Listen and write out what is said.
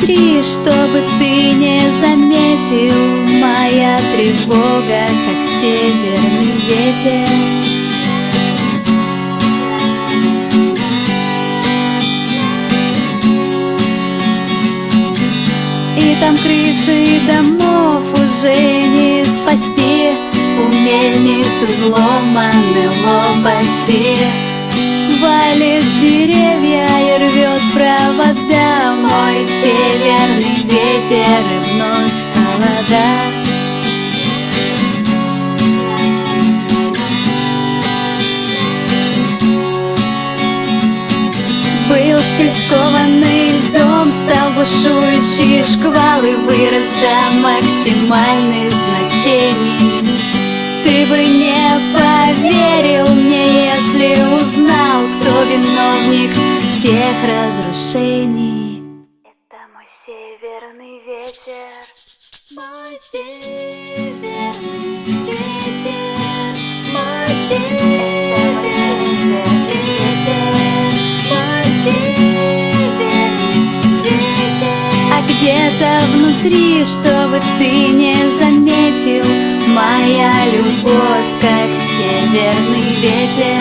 внутри, чтобы ты не заметил. Моя тревога, как северный ветер. И там крыши домов уже не спасти, у мельницы взломаны лопасти. Валит деревья и рвет провода мой северный ветер, и вновь холода. Был штиль скованный льдом, стал бушующий шквал, и вырос до максимальных значений. Ты бы не поверил мне, если узнал, кто виновник всех разрушений. Это мой северный ветер, мой северный ветер, мой северный ветер, мой северный ветер. А где-то внутри, чтобы ты не заметил, моя любовь, как северный ветер.